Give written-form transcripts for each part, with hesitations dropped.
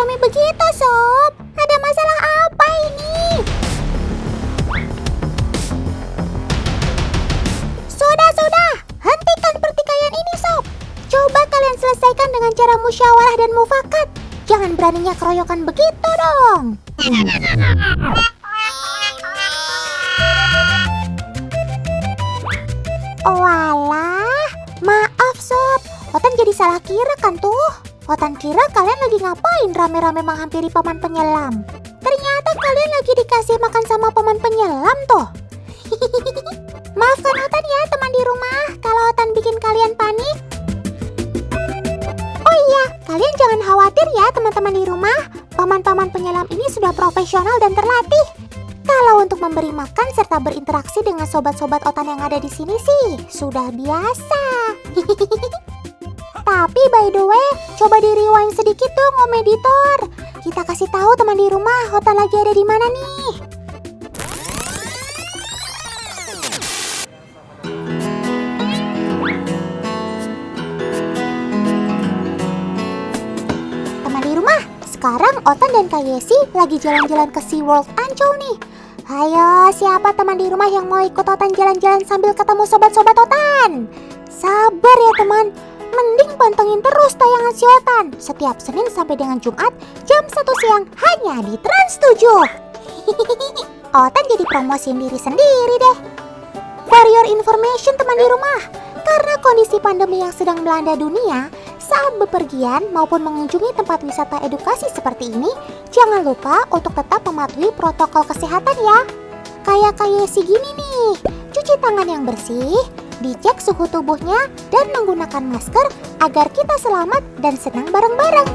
rame begitu, Sob? Ada masalah apa ini? Sudah, hentikan pertikaian ini, Sob. Coba kalian selesaikan dengan cara musyawarah dan mufakat. Jangan beraninya keroyokan begitu dong. Walah, maaf Sob, Otan jadi salah kira kan tuh. Otan kira kalian lagi ngapain rame-rame menghampiri paman penyelam. Ternyata kalian lagi dikasih makan sama paman penyelam tuh. Maafkan Otan ya teman di rumah kalau Otan bikin kalian panik. Oh iya, kalian jangan khawatir ya teman-teman di rumah. Paman-paman penyelam ini sudah profesional dan terlatih. Kalau untuk memberi makan serta berinteraksi dengan sobat-sobat Otan yang ada di sini sih sudah biasa. Tapi by the way, coba di rewind sedikit dong Om Editor. Kita kasih tahu teman di rumah Otan lagi ada di mana nih. Teman di rumah, sekarang Otan dan Kak Yesi lagi jalan-jalan ke SeaWorld Ancol nih. Ayo, siapa teman di rumah yang mau ikut Otan jalan-jalan sambil ketemu sobat-sobat Otan? Sabar ya teman, mending pantengin terus tayangan si Otan setiap Senin sampai dengan Jumat jam 1 siang hanya di Trans 7. Otan jadi promosiin diri sendiri deh. For your information teman di rumah, karena kondisi pandemi yang sedang melanda dunia, saat bepergian maupun mengunjungi tempat wisata edukasi seperti ini, jangan lupa untuk tetap mematuhi protokol kesehatan ya. Kayak Yesi gini nih, cuci tangan yang bersih, dicek suhu tubuhnya, dan menggunakan masker agar kita selamat dan senang bareng-bareng.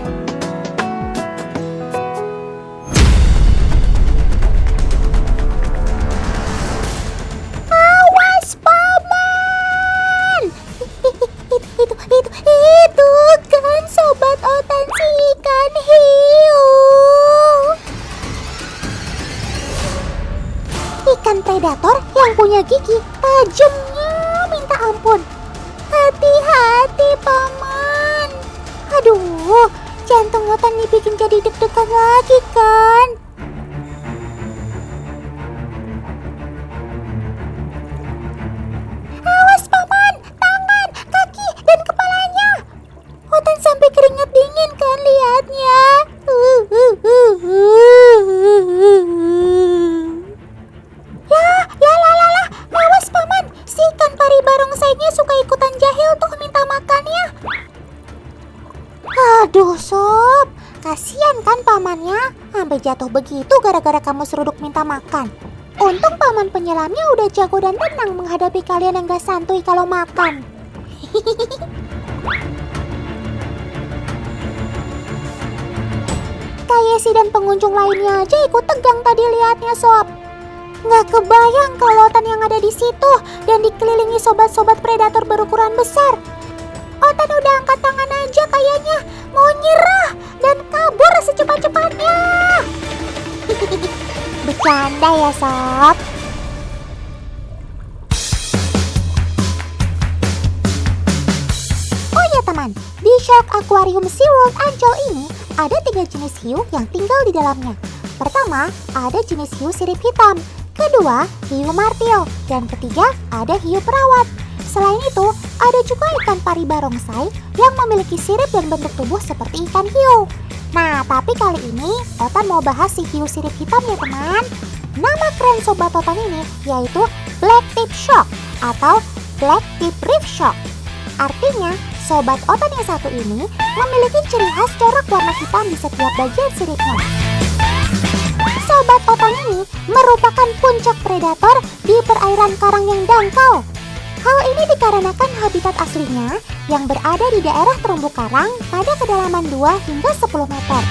Awas paman! Itu kan sobat Otan si ikan hiu. Ikan predator yang punya gigi tajamnya minta ampun. Hati-hati paman. Aduh, jantung Otan dibikin jadi deg-degan lagi kan. Awas paman, tangan, kaki, dan kepalanya. Otan sampai keringat dingin kan lihatnya. Lah, awas paman, si ikan pari barongsainya suka ikutan jahil tuh minta makannya. Aduh Sob, kasihan kan pamannya, sampai jatuh begitu gara-gara kamu seruduk minta makan. Untung paman penyelamnya udah jago dan tenang menghadapi kalian yang gak santuy kalau makan. Kak Yesi dan pengunjung lainnya aja ikut tegang tadi liatnya Sob. Nggak kebayang kalau Otan yang ada di situ dan dikelilingi sobat-sobat predator berukuran besar. Otan udah angkat tangan aja kayaknya mau nyerah dan kabur secepat-cepatnya. Bercanda ya Sob. Oh ya teman, di Shark Aquarium SeaWorld Ancol ini ada 3 jenis hiu yang tinggal di dalamnya. Pertama, ada jenis hiu sirip hitam. Kedua, hiu martil. Dan ketiga, ada hiu perawat. Selain itu, ada juga ikan pari barongsai yang memiliki sirip dan bentuk tubuh seperti ikan hiu. Nah, tapi kali ini Otan mau bahas si hiu sirip hitam ya teman. Nama keren sobat Otan ini yaitu Black Tip Shark atau Black Tip Reef Shark. Artinya, sobat Otan yang satu ini memiliki ciri khas corak warna hitam di setiap bagian siripnya. Sobat Otan ini merupakan puncak predator di perairan karang yang dangkal. Hal ini dikarenakan habitat aslinya yang berada di daerah terumbu karang pada kedalaman 2 hingga 10 meter.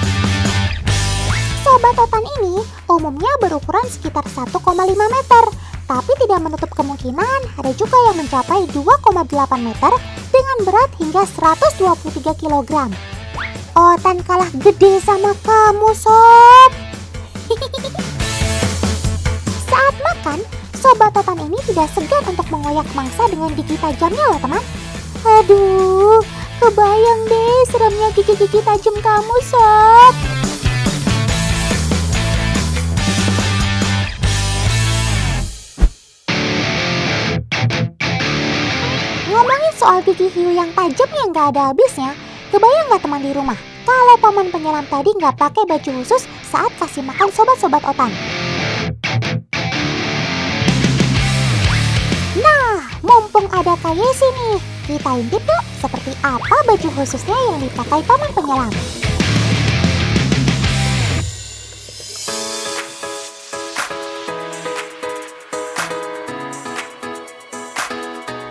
Sobat Otan ini umumnya berukuran sekitar 1,5 meter, tapi tidak menutup kemungkinan ada juga yang mencapai 2,8 meter dengan berat hingga 123 kg. Otan kalah gede sama kamu, Sob. Saat makan, sobat Otan ini tidak segan untuk mengoyak mangsa dengan gigi tajamnya loh teman. Aduh, kebayang deh seremnya gigi-gigi tajam kamu Sob. yang tajam yang gak ada habisnya. Kebayang gak teman di rumah kalau paman penyelam tadi gak pakai baju khusus saat kasih makan sobat-sobat otan? Nah, mumpung ada Kak Yesi nih, kita intip yuk seperti apa baju khususnya yang dipakai paman penyelam.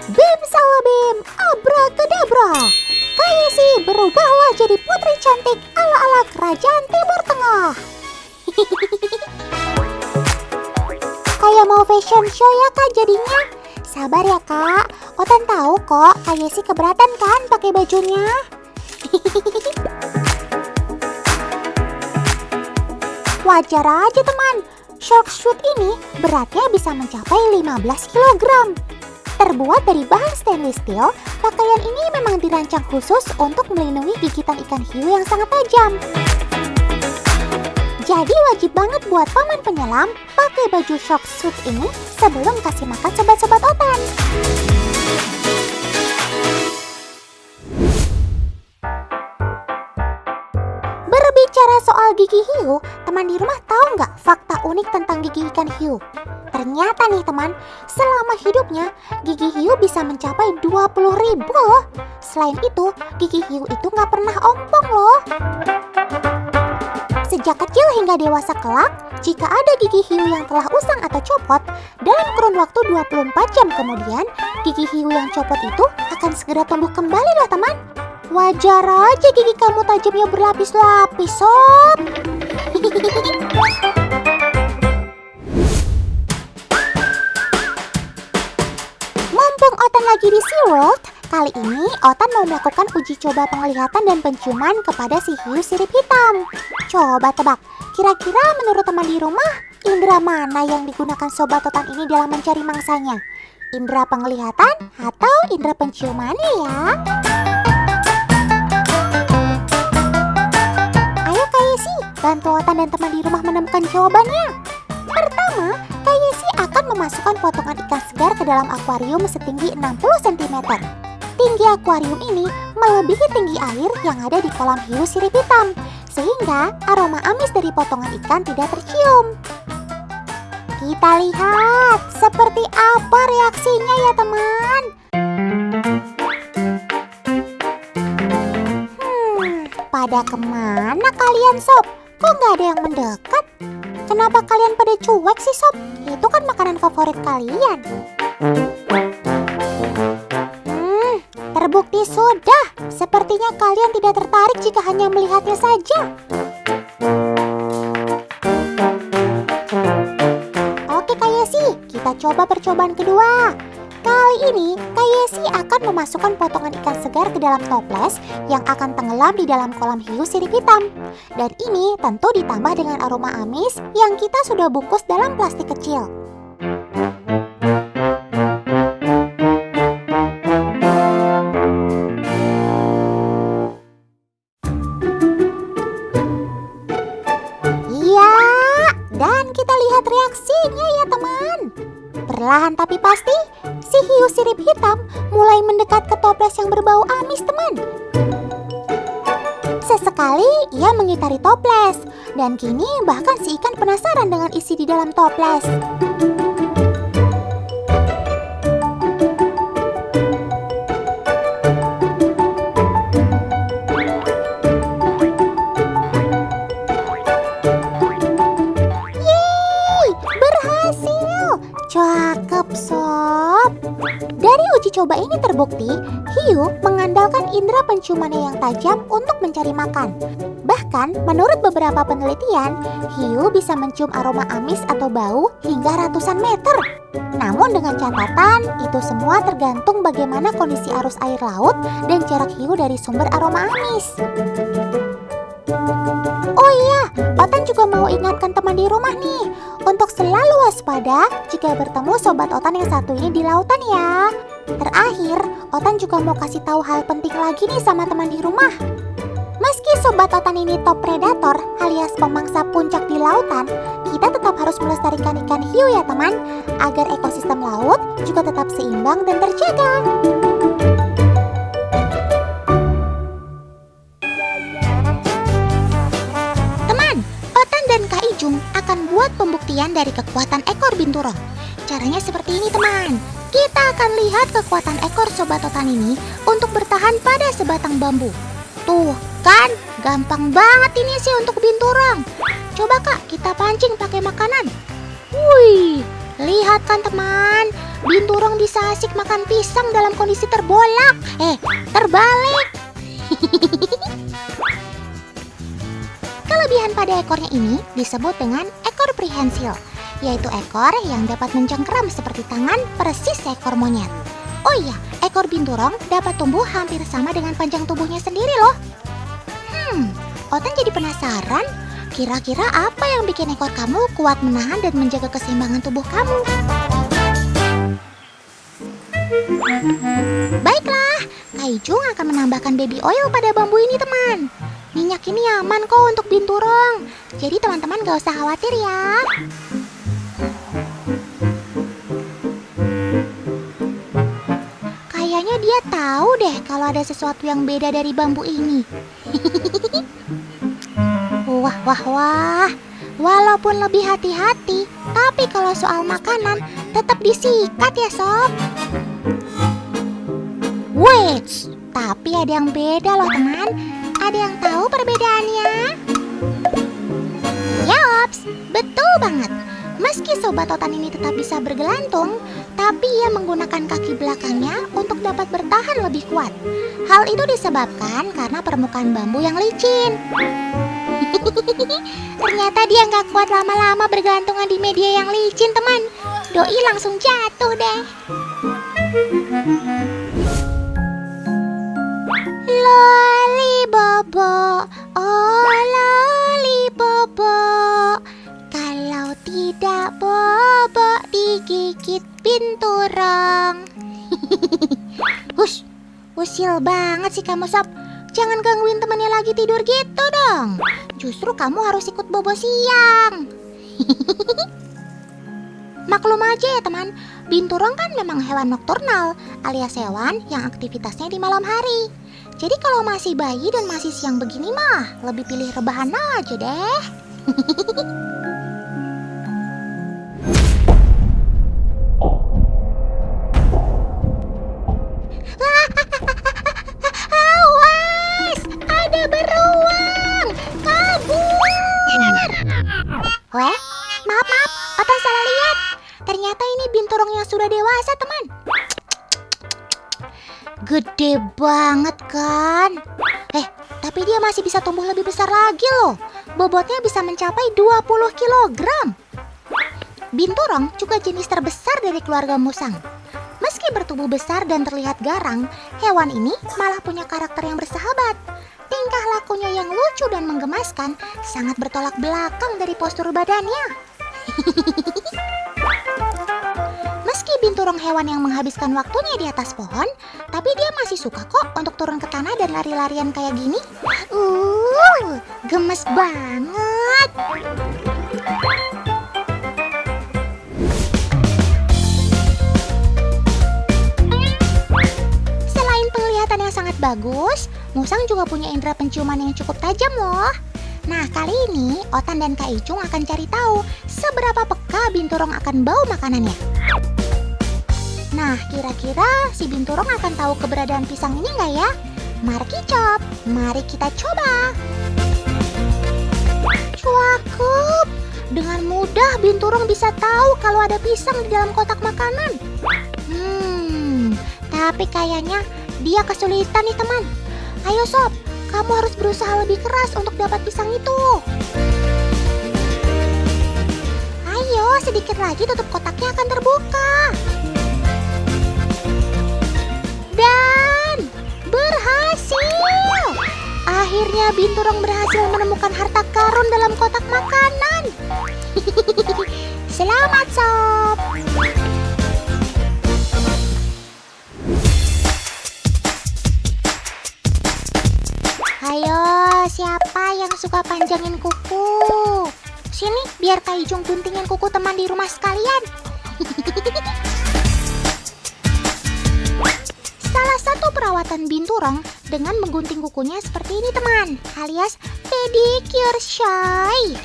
Bim salah bim, abrakadabra. Kak Yesi berubahlah jadi putri cantik ala-ala kerajaan Timur Tengah. Kayak mau fashion show ya Kak jadinya. Sabar ya Kak, Otan tahu kok Kak Yesi keberatan kan pakai bajunya. Wajar aja teman, shark suit ini beratnya bisa mencapai 15 kg. Terbuat dari bahan stainless steel, pakaian ini memang dirancang khusus untuk melindungi gigitan ikan hiu yang sangat tajam. Jadi wajib banget buat paman penyelam pakai baju shark suit ini sebelum kasih makan sobat-sobat otan. Berbicara soal gigi hiu, teman di rumah tahu nggak fakta unik tentang gigi ikan hiu? Ternyata nih teman, selama hidupnya gigi hiu bisa mencapai 20.000 loh. Selain itu, gigi hiu itu nggak pernah ompong loh. Sejak kecil hingga dewasa kelak, jika ada gigi hiu yang telah usang atau copot, dalam kurun waktu 24 jam kemudian, gigi hiu yang copot itu akan segera tumbuh kembali loh teman. Wajar aja gigi kamu tajamnya berlapis-lapis sob. Mumpung Otan lagi di SeaWorld, kali ini Otan mau melakukan uji coba penglihatan dan penciuman kepada si hiu sirip hitam. Coba tebak, kira-kira menurut teman di rumah, indera mana yang digunakan sobat Otan ini dalam mencari mangsanya? Indera penglihatan atau indera penciumannya ya? Ayo Kak Yesi, bantu Otan dan teman di rumah menemukan jawabannya. Pertama, Kak Yesi akan memasukkan potongan ikan segar ke dalam akuarium setinggi 60 cm. Tinggi akuarium ini melebihi tinggi air yang ada di kolam hiu sirip hitam, sehingga aroma amis dari potongan ikan tidak tercium. Kita lihat seperti apa reaksinya ya teman. Pada kemana kalian sob? Kok nggak ada yang mendekat? Kenapa kalian pada cuek sih sob? Itu kan makanan favorit kalian. Terbukti sudah. Sepertinya kalian tidak tertarik jika hanya melihatnya saja. Oke Kak Yesi, kita coba percobaan kedua. Kali ini Kak Yesi akan memasukkan potongan ikan segar ke dalam toples yang akan tenggelam di dalam kolam hiu sirip hitam. Dan ini tentu ditambah dengan aroma amis yang kita sudah bungkus dalam plastik kecil. Iya, dan kita lihat reaksinya ya teman. Perlahan tapi pasti, si hiu sirip hitam mulai mendekat ke toples yang berbau amis teman. Sesekali ia mengitari toples, dan kini bahkan si ikan penasaran dengan isi di dalam toples. Yeay, berhasil! Cakep sob. Dari uji coba ini terbukti, hiu mengandalkan indera penciumannya yang tajam untuk mencari makan. Bahkan, menurut beberapa penelitian, hiu bisa mencium aroma amis atau bau hingga ratusan meter. Namun dengan catatan, itu semua tergantung bagaimana kondisi arus air laut dan jarak hiu dari sumber aroma amis. Oh iya, Otan juga mau ingatkan teman di rumah nih, untuk selalu waspada jika bertemu sobat Otan yang satu ini di lautan ya. Terakhir, Otan juga mau kasih tahu hal penting lagi nih sama teman di rumah. Meski sobat Otan ini top predator alias pemangsa puncak di lautan, kita tetap harus melestarikan ikan hiu ya teman, agar ekosistem laut juga tetap seimbang dan terjaga. akan buat pembuktian dari kekuatan ekor binturong. Caranya seperti ini teman. Kita akan lihat kekuatan ekor Sobat Totan ini untuk bertahan pada sebatang bambu. Tuh kan, gampang banget ini sih untuk binturong. Coba Kak, kita pancing pakai makanan. Wih, lihat kan teman, binturong bisa asik makan pisang dalam kondisi terbalik. Kelebihan pada ekornya ini disebut dengan ekor prehensil, yaitu ekor yang dapat mencengkeram seperti tangan persis seekor monyet. Oh iya, ekor binturong dapat tumbuh hampir sama dengan panjang tubuhnya sendiri loh. Otan jadi penasaran, kira-kira apa yang bikin ekor kamu kuat menahan dan menjaga keseimbangan tubuh kamu? Baiklah, Kak Ijung akan menambahkan baby oil pada bambu ini teman. Minyak ini aman kok untuk binturong, jadi teman-teman gak usah khawatir ya. Kayaknya dia tahu deh kalau ada sesuatu yang beda dari bambu ini. Wah. Walaupun lebih hati-hati, tapi kalau soal makanan tetap disikat ya sob. Wait, tapi ada yang beda loh teman. Ada yang tahu perbedaannya? Yaps, betul banget. Meski Sobat Totan ini tetap bisa bergelantung, tapi ia menggunakan kaki belakangnya untuk dapat bertahan lebih kuat. Hal itu disebabkan karena permukaan bambu yang licin. Ternyata dia nggak kuat lama-lama bergelantungan di media yang licin teman. Doi langsung jatuh deh. Loli bobo, oh loli bobo. Kalau tidak bobo digigit binturong. Hush, usil banget sih kamu sob. Jangan gangguin temannya lagi tidur gitu dong. Justru kamu harus ikut bobo siang. Maklum aja ya teman, binturong kan memang hewan nokturnal, alias hewan yang aktivitasnya di malam hari. Jadi kalau masih bayi dan masih siang begini mah, lebih pilih rebahan aja deh. Awas, ada beruang, kabur. Weh, maaf, Otan salah lihat. Ternyata ini binturong yang sudah dewasa teman. Gede banget kan? Tapi dia masih bisa tumbuh lebih besar lagi loh. Bobotnya bisa mencapai 20 kg. Binturong juga jenis terbesar dari keluarga musang. Meski bertubuh besar dan terlihat garang, hewan ini malah punya karakter yang bersahabat. Tingkah lakunya yang lucu dan menggemaskan sangat bertolak belakang dari postur badannya. Meski binturong hewan yang menghabiskan waktunya di atas pohon, tapi dia masih suka kok untuk turun ke tanah dan lari-larian kayak gini. Gemes banget. Selain penglihatan yang sangat bagus, musang juga punya indera penciuman yang cukup tajam loh. Nah, kali ini Otan dan Kak Ijung akan cari tahu seberapa peka binturong akan bau makanannya. Nah, kira-kira si binturong akan tahu keberadaan pisang ini nggak ya? Markicop, mari kita coba. Cuakup, dengan mudah binturong bisa tahu kalau ada pisang di dalam kotak makanan. Tapi kayaknya dia kesulitan nih teman. Ayo sob, kamu harus berusaha lebih keras untuk dapat pisang itu. Ayo, sedikit lagi tutup kotaknya akan terbuka. Dan berhasil. Akhirnya binturong berhasil menemukan harta karun dalam kotak makanan. Selamat sob. Ayo, siapa yang suka panjangin kuku? Sini, biar Kak Ijung guntingin kuku teman di rumah sekalian. Salah satu perawatan binturong dengan menggunting kukunya seperti ini teman, alias pedicure shy.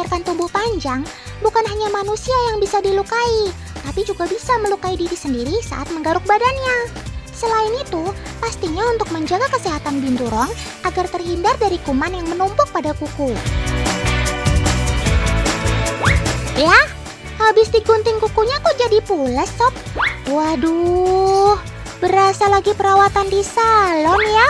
organ tubuh panjang, bukan hanya manusia yang bisa dilukai, tapi juga bisa melukai diri sendiri saat menggaruk badannya. Selain itu, pastinya untuk menjaga kesehatan binturong agar terhindar dari kuman yang menumpuk pada kuku. Ya, habis digunting kukunya kok jadi pules, Sob? Waduh, berasa lagi perawatan di salon ya.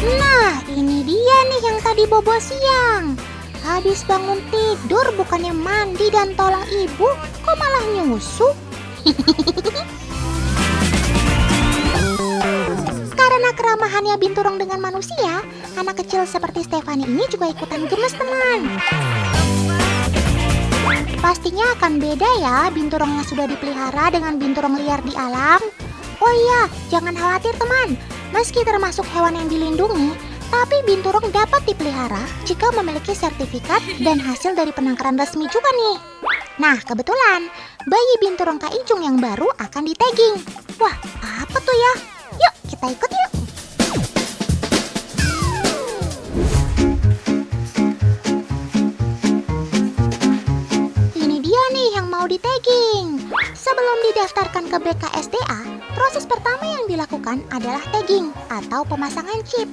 Nah, ini dia nih yang tadi bobo siang. Habis bangun tidur bukannya mandi dan tolong ibu, kok malah nyusu? Karena keramahannya binturong dengan manusia, anak kecil seperti Stefani ini juga ikutan gemes, teman. Pastinya akan beda ya binturong yang sudah dipelihara dengan binturong liar di alam. Oh iya, jangan khawatir teman. Meski termasuk hewan yang dilindungi, tapi binturong dapat dipelihara jika memiliki sertifikat dan hasil dari penangkaran resmi juga nih. Nah, kebetulan bayi binturong Kak Ijung yang baru akan di-tagging. Wah, apa tuh ya? Yuk, kita ikut yuk. Ini dia nih yang mau di-tagging. Sebelum didaftarkan ke BKSDA, proses pertama yang dilakukan adalah tagging atau pemasangan chip.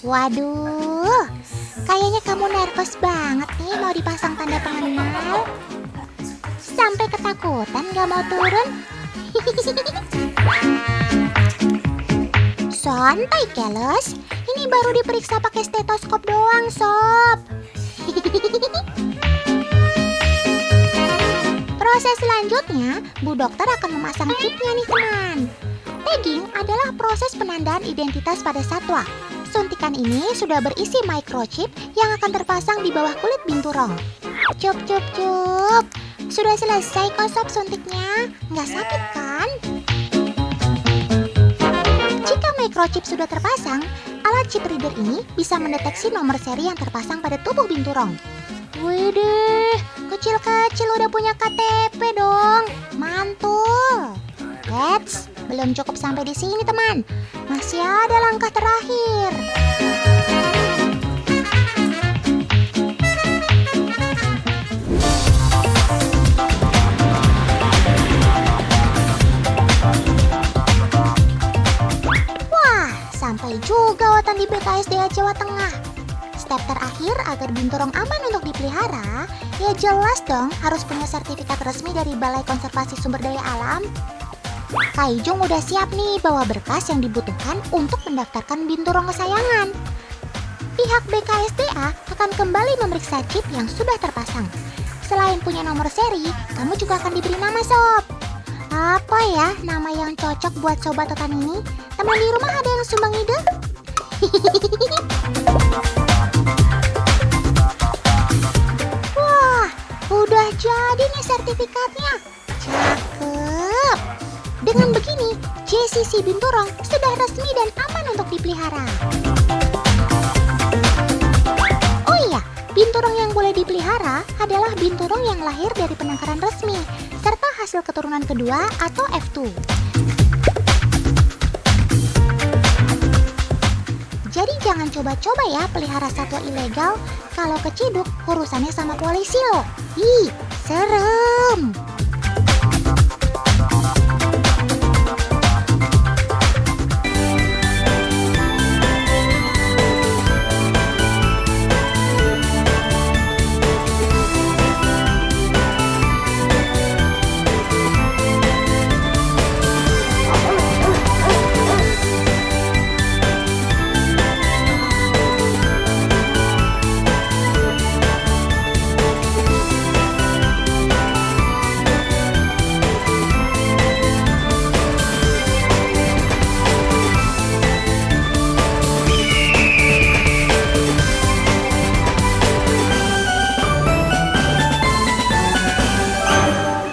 Waduh, kayaknya kamu nervous banget nih mau dipasang tanda pengenal. Sampai ketakutan gak mau turun? Santai, Keles. Ini baru diperiksa pakai stetoskop doang, Sob. Proses selanjutnya, Bu Dokter akan memasang chipnya nih, teman. Tagging adalah proses penandaan identitas pada satwa. Suntikan ini sudah berisi microchip yang akan terpasang di bawah kulit binturong. Cup. Sudah selesai kok, Sob, suntiknya. Nggak sakit kan? Jika microchip sudah terpasang, alat chip reader ini bisa mendeteksi nomor seri yang terpasang pada tubuh binturong. Widih, kecil-kecil udah punya KTP dong. Mantul. Eits, belum cukup sampai di sini, teman. Masih ada langkah terakhir. Wah, sampai juga Otan di BKSDA Jawa Tengah. Step terakhir agar binturong aman untuk dipelihara, ya jelas dong harus punya sertifikat resmi dari Balai Konservasi Sumber Daya Alam. Kak Ijung udah siap nih bawa berkas yang dibutuhkan untuk mendaftarkan binturong kesayangan. Pihak BKSDA akan kembali memeriksa chip yang sudah terpasang. Selain punya nomor seri, kamu juga akan diberi nama, Sob. Apa ya nama yang cocok buat sobat Otan ini? Teman di rumah ada yang sumbang ide? Wah, udah jadi nih sertifikatnya. Cakep. Dengan begini, JCC binturong sudah resmi dan aman untuk dipelihara. Oh iya, binturong yang boleh dipelihara adalah binturong yang lahir dari penangkaran resmi, serta hasil keturunan kedua atau F2. Jadi jangan coba-coba ya pelihara satwa ilegal. Kalau keciduk, urusannya sama polisi loh. Ih,